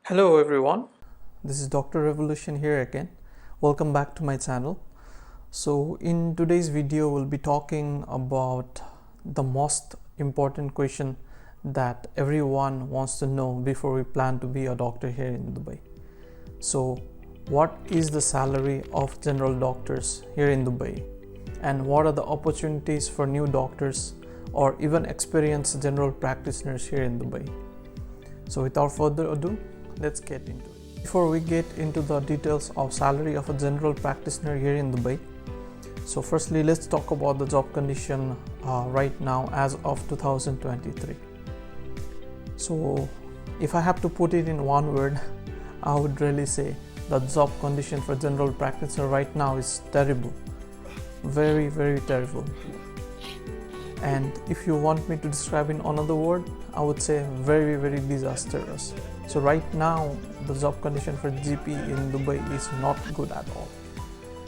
Hello everyone, this is Dr. Revolution here again. Welcome back to my channel. So in today's video we'll be talking about the most important question that everyone wants to know before we plan to be a doctor here in Dubai. So what is the salary of general doctors here in Dubai, and what are the opportunities for new doctors or even experienced general practitioners here in Dubai? So without further ado, let's get into it. Before we get into the details of salary of a general practitioner here in Dubai, so firstly let's talk about the job condition right now as of 2023. So if I have to put it in one word, I would really say the job condition for general practitioner right now is terrible. Very, very terrible. And if you want me to describe in another word, I would say very, very disastrous. So right now the job condition for GP in Dubai is not good at all.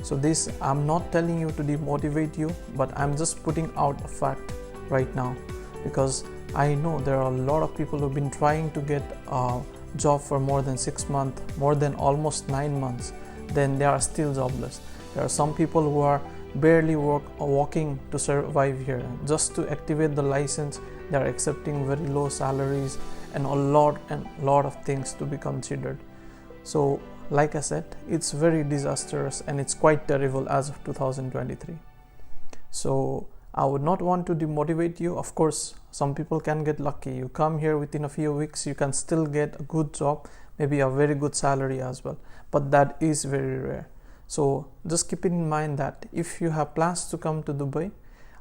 So this, I'm not telling you to demotivate you, but I'm just putting out a fact right now, because I know there are a lot of people who've been trying to get a job for more than 6 months, more than almost 9 months, then they are still jobless. There are some people who are barely walking to survive here. Just to activate the license, they are accepting very low salaries and a lot of things to be considered. So like I said, it's very disastrous and it's quite terrible as of 2023. So I would not want to demotivate you. Of course, some people can get lucky. You come here within a few weeks, you can still get a good job, maybe a very good salary as well, but that is very rare. So just keep in mind that if you have plans to come to Dubai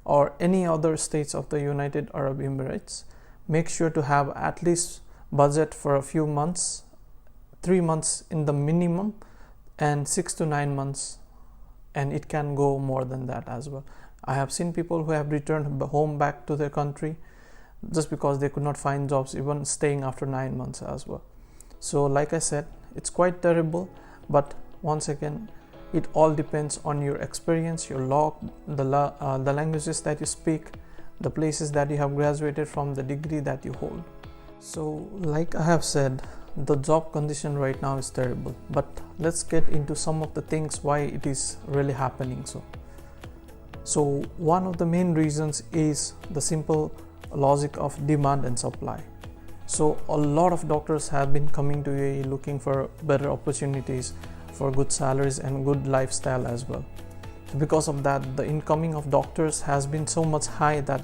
or any other states of the United Arab Emirates, make sure to have at least budget for a few months, 3 months in the minimum, and 6 to 9 months, and it can go more than that as well. I have seen people who have returned home back to their country just because they could not find jobs, even staying after 9 months as well. So like I said, it's quite terrible, but once again, it all depends on your experience, your the languages that you speak, the places that you have graduated from, the degree that you hold. So like I have said, the job condition right now is terrible, but let's get into some of the things why it is really happening. So one of the main reasons is the simple logic of demand and supply. So a lot of doctors have been coming to UAE looking for better opportunities, for good salaries and good lifestyle as well. So because of that, the incoming of doctors has been so much high that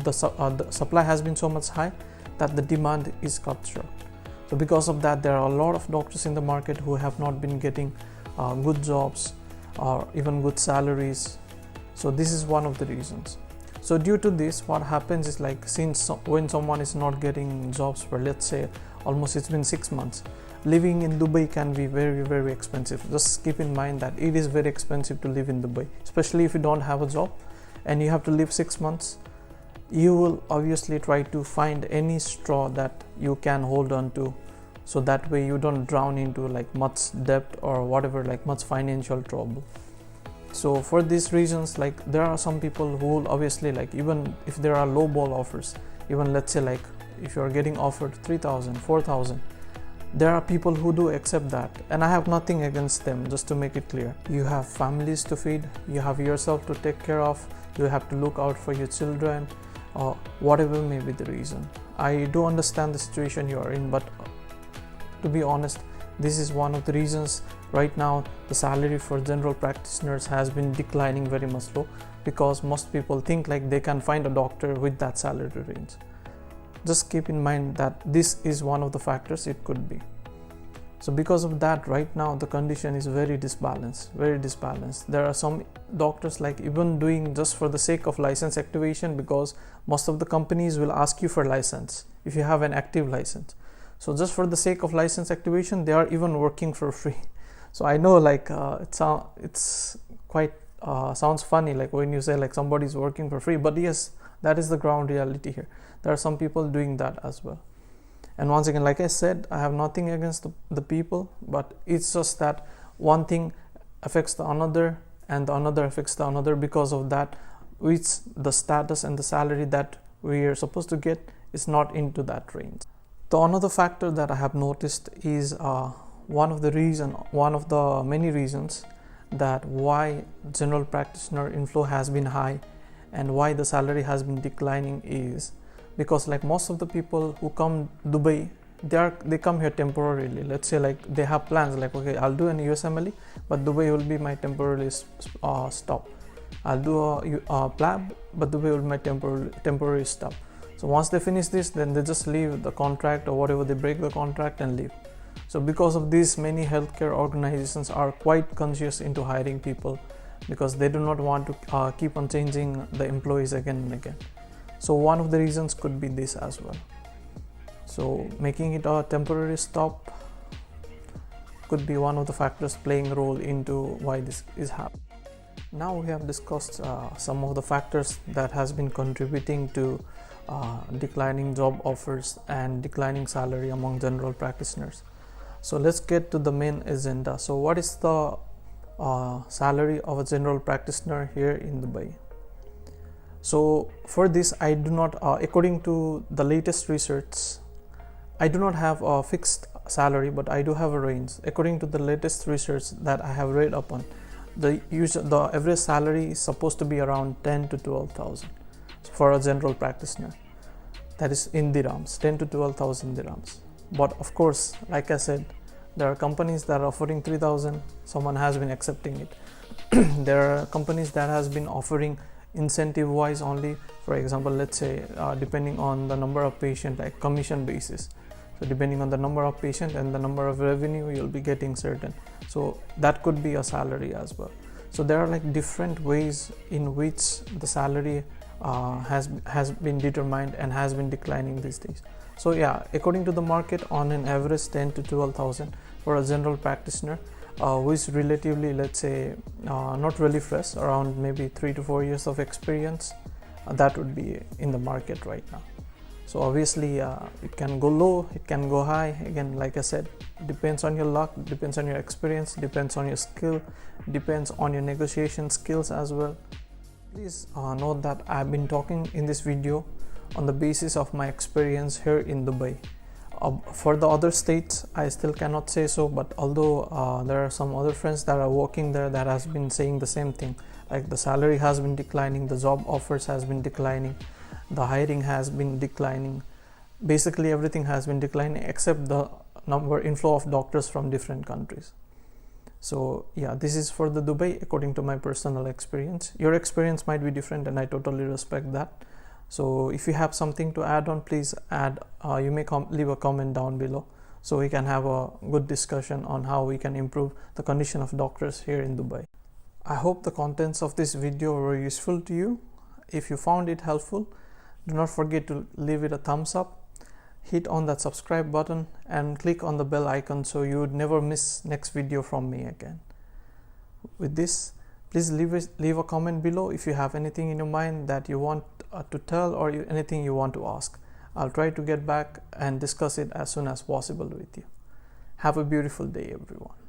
the supply has been so much high that the demand is cut short. So because of that, there are a lot of doctors in the market who have not been getting good jobs or even good salaries. So this is one of the reasons. So due to this, what happens is, like, when someone is not getting jobs for, let's say, almost it's been 6 months, living in Dubai can be very, very expensive. Just keep in mind that it is very expensive to live in Dubai, especially if you don't have a job and you have to live 6 months. You will obviously try to find any straw that you can hold on to, so that way you don't drown into like much debt or whatever, like much financial trouble. So for these reasons, like, there are some people who will obviously, like, even if there are low ball offers, even let's say like if you're getting offered 3,000, 4,000, there are people who do accept that, and I have nothing against them. Just to make it clear, you have families to feed, you have yourself to take care of, you have to look out for your children, or whatever may be the reason. I do understand the situation you are in, but to be honest, this is one of the reasons right now the salary for general practitioners has been declining very much low, because most people think like they can find a doctor with that salary range. Just keep in mind that this is one of the factors it could be. So because of that, right now the condition is very disbalanced. There are some doctors like even doing just for the sake of license activation, because most of the companies will ask you for license if you have an active license. So just for the sake of license activation, they are even working for free. So I know, like, it's quite sounds funny, like when you say like somebody is working for free, but yes, that is the ground reality here. There are some people doing that as well. And once again, like I said, I have nothing against the people, but it's just that one thing affects the another and the another affects the another. Because of that, which the status and the salary that we are supposed to get is not into that range. The another factor that I have noticed is one of the many reasons that why general practitioner inflow has been high and why the salary has been declining is because like most of the people who come Dubai, they come here temporarily. Let's say like they have plans like, okay, I'll do an USMLE, but Dubai will be my temporary stop. I'll do a PLAB, but Dubai will be my temporary stop. So once they finish this, then they just leave the contract or whatever, they break the contract and leave. So because of this, many healthcare organizations are quite conscious into hiring people because they do not want to keep on changing the employees again and again. So one of the reasons could be this as well. So making it a temporary stop could be one of the factors playing a role into why this is happening. Now we have discussed some of the factors that has been contributing to declining job offers and declining salary among general practitioners. So let's get to the main agenda. So what is the salary of a general practitioner here in Dubai? So for this, I do not, according to the latest research, I do not have a fixed salary, but I do have a range. According to the latest research that I have read upon, the average salary is supposed to be around 10 to 12,000 for a general practitioner. That is in dirhams, 10 to 12,000 dirhams. But of course, like I said, there are companies that are offering 3,000. Someone has been accepting it. There are companies that has been offering incentive wise only. For example, let's say depending on the number of patients, like commission basis. So depending on the number of patients and the number of revenue, you'll be getting certain. So that could be a salary as well. So there are like different ways in which the salary has been determined and has been declining these days. So yeah, according to the market, on an average 10 to 12,000 for a general practitioner who is relatively, let's say, not really fresh, around maybe 3 to 4 years of experience, that would be in the market right now. So obviously it can go low, it can go high. Again, like I said, depends on your luck, depends on your experience, depends on your skill, depends on your negotiation skills as well. Please note that I've been talking in this video on the basis of my experience here in Dubai. For the other states, I still cannot say so, but although there are some other friends that are working there that has been saying the same thing, like the salary has been declining, the job offers has been declining, the hiring has been declining, basically everything has been declining except the inflow of doctors from different countries. So yeah, this is for the Dubai according to my personal experience. Your experience might be different and I totally respect that. So if you have something to add on, please add. You may leave a comment down below so we can have a good discussion on how we can improve the condition of doctors here in Dubai. I hope the contents of this video were useful to you. If you found it helpful, do not forget to leave it a thumbs up. Hit on that subscribe button and click on the bell icon so you would never miss next video from me again. With this, please leave a comment below if you have anything in your mind that you want to tell or anything you want to ask. I'll try to get back and discuss it as soon as possible with you. Have a beautiful day, everyone.